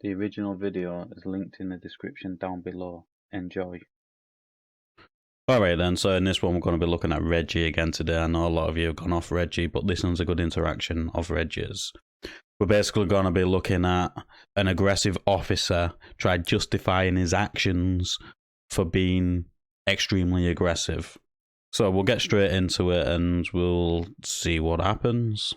The original video is linked in the description down below. Enjoy. Alright then, so in this one we're going to be looking at Reggie again today. I know a lot of you have gone off Reggie, but this one's a good interaction of Reggie's. We're basically going to be looking at an aggressive officer try justifying his actions for being extremely aggressive. So we'll get straight into it and we'll see what happens.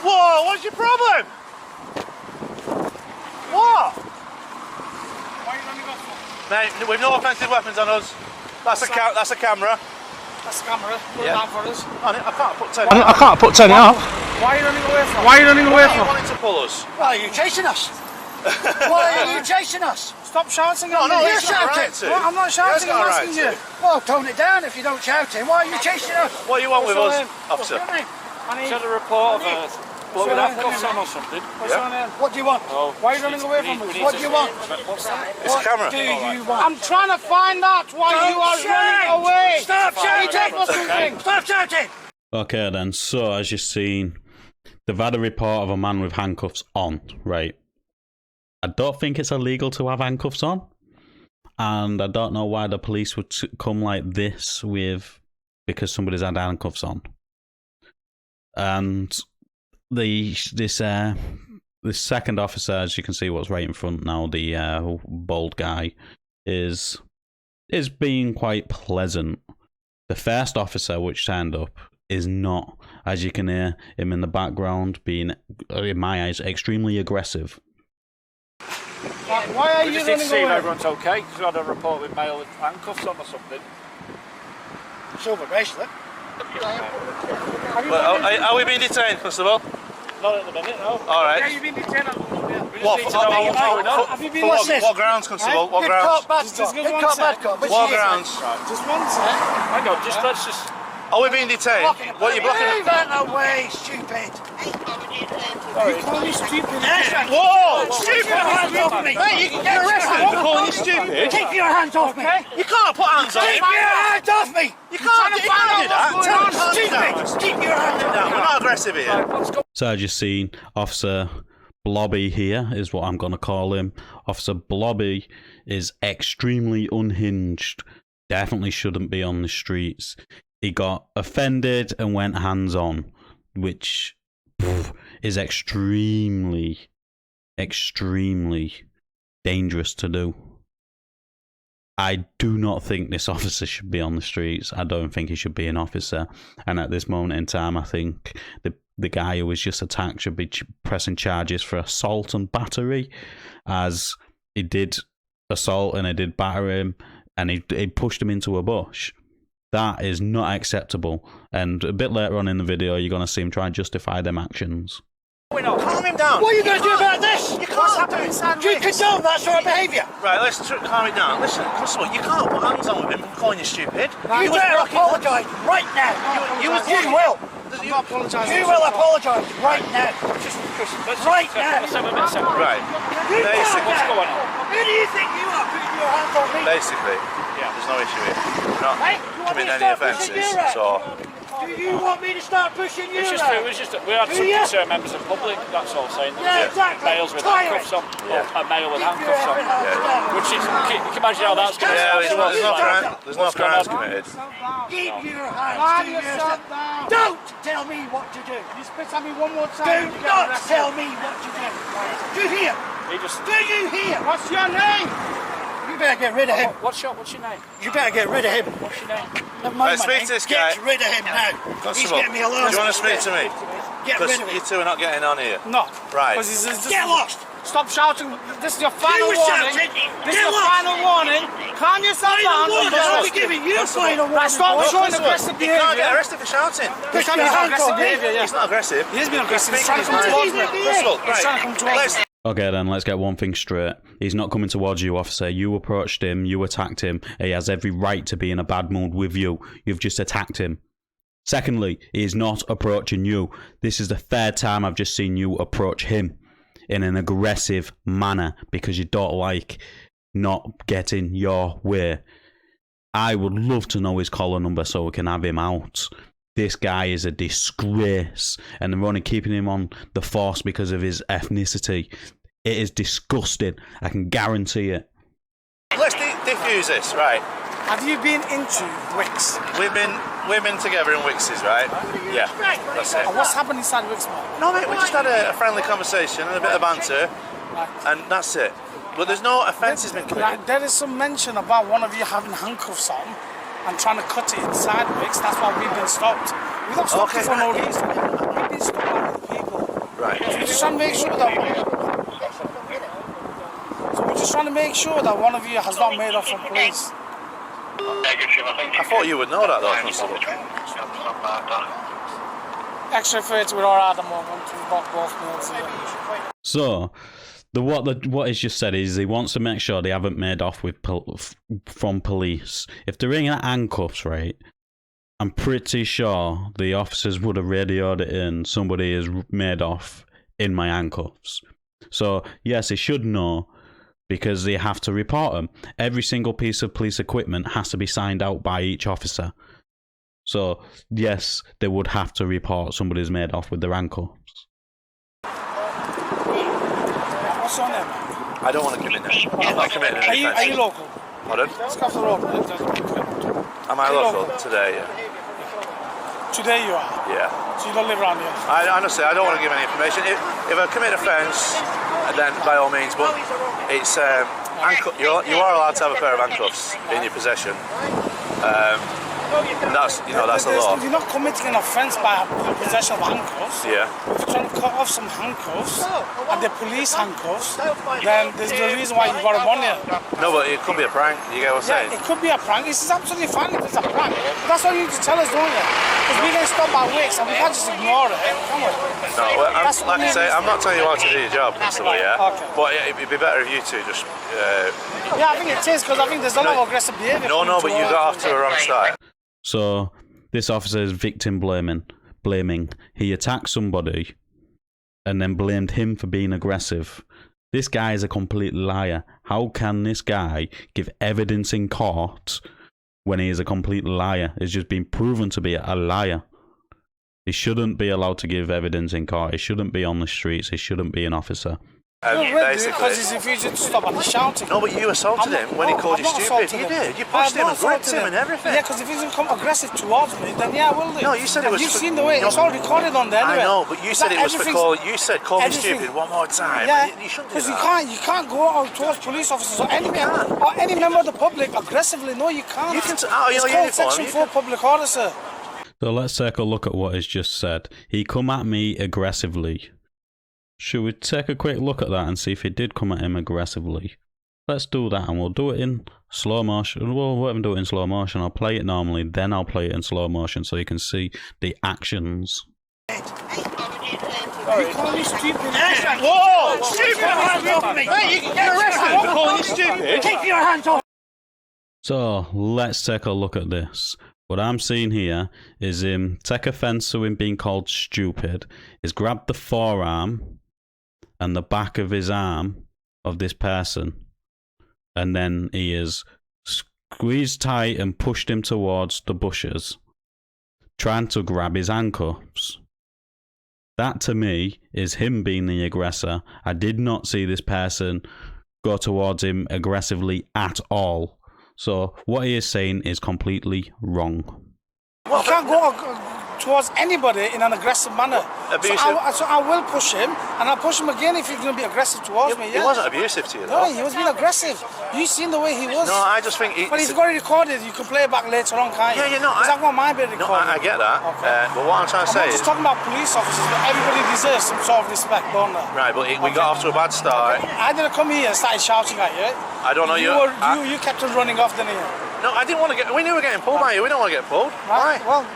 Whoa, what's your problem? What? Why are you running off? Mate, we've no offensive weapons on us. That's a camera. That's the camera. Put it down for us. I can't put 10 I can't put 10 out. Why are you running away from? Why are you running away Why are you from? wanting to pull us? Why are you chasing us? Why are you chasing us? Stop shouting No, at me. you're shouting. Right to. Well, I'm not shouting, I'm Right asking you. Well, tone it down if you don't shout it. Why are you chasing us? What do you want with What's us, your name? officer? What's your name? Should have a report of a bloke with handcuffs on or something. What's your name? What do you want? Oh, why are you running away from us? What do you want? What's that? It's a camera. What do you want? I'm trying to find out why you are running away. Stop You take shouting! us something. Stop shouting! Okay then, so as you've seen, they've had a report of a man with handcuffs on, right? I don't think it's illegal to have handcuffs on. And I don't know why the police would come like this because somebody's had handcuffs on. And this second officer, as you can see what's right in front now, the bald guy, is being quite pleasant. The first officer which turned up is not, as you can hear him in the background, being, in my eyes, extremely aggressive. Why are We you just need to running see if away? everyone's okay, because we had a report with male with handcuffs on or something. Silver bracelet. Are we being detained, Constable? Not at the minute, no. All right. Yeah, you've been detained at the moment. We just need to know what's going on. Have you been What's this? What grounds, Constable? What Good grounds? cop, bad Just cop. give Good one cop, sec. bad cop. Which What is it? grounds? Just one sec. Hang on, let's just... Are we being detained? What are you blocking? Move out of the way, stupid. You call me stupid. Whoa! Keep your hands off me. Mate, you can get arrested for calling you stupid. Keep your hands off me. You can't put hands on Keep him. your hands off me. You can't do that. Stupid. Keep your hands off me. We're not aggressive here. So as you've seen, Officer Blobby here is what I'm going to call him. Officer Blobby is extremely unhinged. Definitely shouldn't be on the streets. He got offended and went hands-on, which is extremely, extremely dangerous to do. I do not think this officer should be on the streets. I don't think he should be an officer. And at this moment in time, I think the guy who was just attacked should be pressing charges for assault and battery, as he did assault and he did batter him, and he pushed him into a bush. That is not acceptable. And a bit later on in the video, you're going to see him try and justify them actions. Calm him down. What are you going to do about this? You can't do it. Do you condone that sort of behaviour? Right, let's calm it down. Listen, Constable, you can't put hands on with him and calling you stupid. You better apologise right now. You will. I'm not apologising. You will apologise right now. Right now. Let's have a minute, second. Right. You Basically, What's going on? Who do you think you are putting your hands on me? Basically, there's no issue here. We're not Hey, you want me committing to any start pushing offences, you around? so... Do you want me to start pushing you It's just, around? we had some Yeah. concerned members of the public, that's all saying. Yeah, exactly. Males with Tyrant. handcuffs on, or a male with Keep your handcuffs on. hands down. Which is, you can imagine how that's going to Yeah, sound. there's no crimes committed. Keep your hands Calm to yourself yourself. down. Don't tell me what to do. You spit at me one more Do time. you get not arrested. tell me what to do. Do you hear? He just, Do you hear? What's your name? You better get rid of him. what's your name? You better get rid of him. What's your name? Never mind Right, my speak name. to this guy. Get rid of him now. He's Constable, getting me do alone. you want to speak to me? Get Because rid of you him. two are not getting on here. No. Right. Get lost. Stop shouting. This is your final were warning. shouting. This is Get your lost. final warning. Calm yourself down. Final warning. I'll be Right, giving you a final warning. stop boy. showing aggressive You can't get behaviour. arrested for shouting. He's trying to your have hands aggressive on me. behaviour, yeah. He's not aggressive. He is being aggressive. He's Speaking trying to his come mind. towards me. Constable, He's trying to come towards let's... me. Okay then, let's get one thing straight. He's not coming towards you, officer. You approached him, you attacked him. He has every right to be in a bad mood with you. You've just attacked him. Secondly, he is not approaching you. This is the third time I've just seen you approach him. in an aggressive manner because you don't like not getting your way. I would love to know his collar number so we can have him out. This guy is a disgrace, and they're only keeping him on the force because of his ethnicity. It is disgusting. I can guarantee it. Let's diffuse this, right? Have you been into Wicks? We've been together in Wicks's, right? Yeah, that's it. And what's happened inside Wicks, man? No, mate, we just had a friendly conversation and a bit of banter, and that's it. But there's no offence has been committed. Like, there is some mention about one of you having handcuffs on and trying to cut it inside Wicks. That's why we've been stopped. We've not stopped for no reason. We've been stopped by other people. Right. So we're just trying to make sure that one of you has not made off from police. I thought you would know that, though, Constable. X-ray 30 with our at the moment. We've got both males here. So, what he's just said is he wants to make sure they haven't made off with from police. If they're in handcuffs, right, I'm pretty sure the officers would have radioed it in. Somebody is made off in my handcuffs. So, yes, he should know because they have to report them. Every single piece of police equipment has to be signed out by each officer. So, yes, they would have to report somebody's made off with their handcuffs. What's your name? I don't want to commit now. I'm not committing an offence. Are you local? Pardon? Let's go off the road. Am I local? Today, yeah. Today you are? Yeah. So you don't live around here? Honestly, I don't want to give any information. If I commit offence, then by all means, but it's you are allowed to have a pair of handcuffs in your possession. And that's the law. You're not committing an offence by possession of handcuffs. Yeah. If you're trying to cut off some handcuffs and the police handcuffs, then there's the reason why you got them on you. No, but it could be a prank. You get what I'm saying? It could be a prank. This is absolutely fine if it's a prank. But that's what you need to tell us, don't you? Because we get stopped by Wicks and we can't just ignore it, can we? No, well, like I say, I'm not telling you how to do your job, Constable, yeah? Okay. But it'd be better if you two just... Yeah, I think it is, because I think there's a lot of aggressive behaviour. No, but you got off to a wrong start. So, this officer is victim blaming. He attacked somebody and then blamed him for being aggressive. This guy is a complete liar. How can this guy give evidence in court when he is a complete liar? He's just been proven to be a liar. He shouldn't be allowed to give evidence in court. He shouldn't be on the streets. He shouldn't be an officer. Because he's refusing to stop and he's shouting. No, but you assaulted him when he called you stupid. You did. You pushed him and gripped him and everything. Yeah, because if he's going to come aggressive towards me, then yeah, I will do. No, you said it was... You've seen the way. It's all recorded on there anyway. I know, but you said it was for call... You said call me stupid one more time. Yeah, you shouldn't do because that. you can't go out towards police officers or any member of the public aggressively. No, you can't. You can... Oh, it's called Section 4 public order, sir. So let's take a look at what he's just said. He come at me aggressively. Should we take a quick look at that and see if he did come at him aggressively? Let's do that, and we'll do it in slow motion. We'll let him do it in slow motion. I'll play it normally, then I'll play it in slow motion so you can see the actions. You call me stupid. Whoa! Stupid! Hands off me! Hey, you can get arrested for calling you stupid! Keep your hands off! So, let's take a look at this. What I'm seeing here is him take offence to him being called stupid. He's grabbed the forearm and the back of his arm of this person, and then he is squeezed tight and pushed him towards the bushes, trying to grab his handcuffs. That to me is him being the aggressor. I did not see this person go towards him aggressively at all. So what he is saying is completely wrong. You can't go towards anybody in an aggressive manner. So I will push him, and I'll push him again if he's going to be aggressive towards me. He wasn't abusive to you, though. No, he was being aggressive. You've seen the way he was. No, I just think... But he's got it recorded. You can play it back later on, can't you? Yeah, you know... Because I've got my bit recorded. No, I get that. Okay. But what I'm trying to say I'm is... just talking about police officers, but everybody deserves some sort of respect, don't they? Right, but we got off to a bad start. I didn't come here and started shouting at you. I don't know you. You kept on running off, didn't you? No, I didn't want to get... We knew we were getting pulled by you. We don't want to get pulled. Right. Well,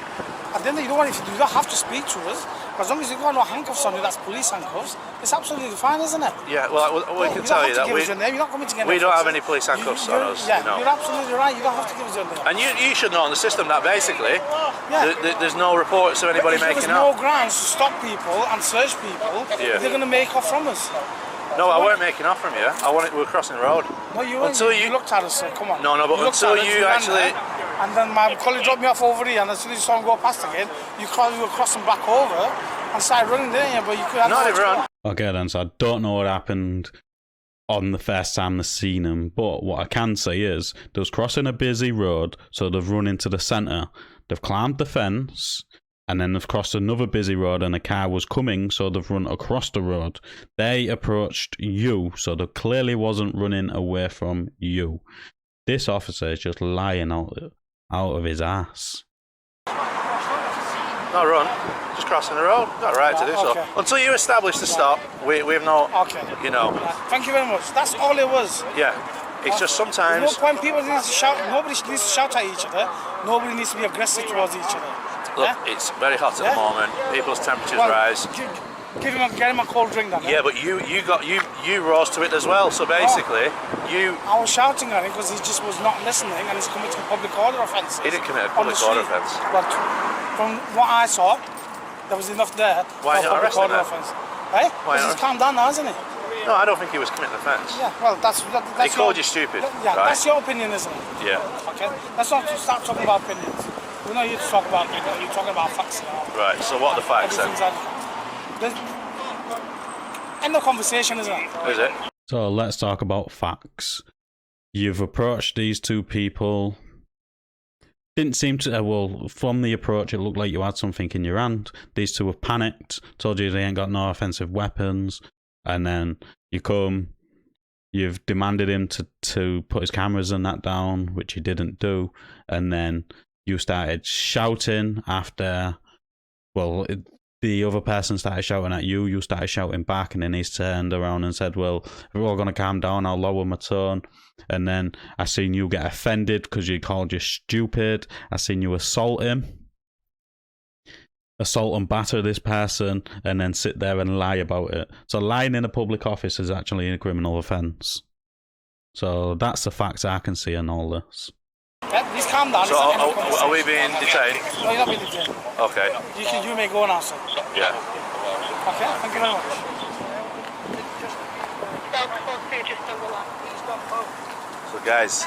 at the end, you don't have to speak to us. As long as you've got no handcuffs on you, that's police handcuffs, it's absolutely fine, isn't it? Yeah, well, we can tell you that you're not coming to get we don't have any police handcuffs on us. Yeah, you know. you're absolutely right. You don't have to give us your name. And you should know on the system that basically there's no reports of anybody making no off. grounds to stop people and search people, they're going to make off from us. No, I weren't making off from you. We were crossing the road. No, you weren't. You looked at us, sir. Come on. No, but until you actually... And then my colleague dropped me off over here, and as soon as you saw him go past again, you were crossing back over and started running, didn't you? But you could have... No, I didn't run. Okay then, so I don't know what happened on the first time they've seen him, but what I can say is they was crossing a busy road, so they've run into the centre. They've climbed the fence, and then they've crossed another busy road and a car was coming, so they've run across the road. They approached you, so they clearly wasn't running away from you. This officer is just lying out of his ass. No run, just crossing the road. Got a right to do so. Until you establish the stop, we have no, you know. Thank you very much. That's all it was. Yeah. It's just sometimes... There's no point people need to shout. Nobody needs to shout at each other. Nobody needs to be aggressive towards each other. Look, it's very hot at the moment. People's temperatures rise. Get him a cold drink then. Yeah, but you rose to it as well. So basically, I was shouting at him because he just was not listening and he's committing public order offences. He didn't commit a public order offence. But from what I saw, there was enough there Why for a public order offence. Hey? Why not? He's calmed down now, hasn't he? No, I don't think he was committing an offence. Yeah, well, that's he called you stupid. Yeah, right? That's your opinion, isn't it? Yeah. Okay. Let's not start talking about opinions. We're not here to talk about opinions. You're talking about facts now. Right. So what are the facts then? End of conversation, isn't it? Is it? So let's talk about facts. You've approached these two people. Didn't seem to, well, from the approach, it looked like you had something in your hand. These two have panicked, told you they ain't got no offensive weapons, and then you come, you've demanded him to put his cameras and that down, which he didn't do, and then you started shouting after, well, the other person started shouting at you, you started shouting back, and then he's turned around and said, well, if we're all going to calm down, I'll lower my tone. And then I seen you get offended because you called you stupid. I seen you assault him. Assault and batter this person, and then sit there and lie about it. So lying in a public office is actually a criminal offence. So that's the facts I can see in all this. Yeah, he's calmed down. So are we being detained? No, you're not being detained. Okay. You may go now, sir. Yeah. Okay, thank you very much. So guys,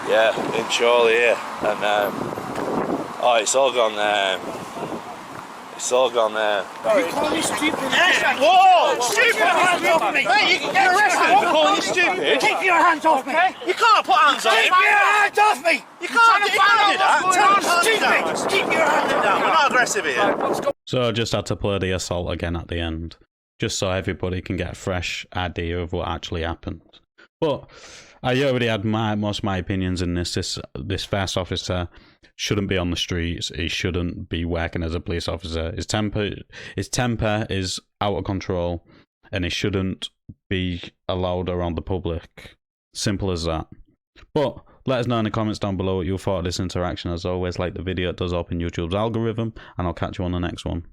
yeah, in Chorley here, and oh, it's all gone. It's all gone. You call me stupid? Whoa! Stupid! Hands off me! Mate, you can get arrested for calling you stupid. Keep your hands off me! You can't put hands on me! Keep your hands off me! You can't do that! Keep your hands down! We're not aggressive here. So I just had to play the assault again at the end, just so everybody can get a fresh idea of what actually happened. But I already had most of my opinions in this. This first officer shouldn't be on the streets. He shouldn't be working as a police officer. His temper is out of control, and he shouldn't be allowed around the public. Simple as that. But let us know in the comments down below what you thought of this interaction. As always, like the video, it does open YouTube's algorithm, and I'll catch you on the next one.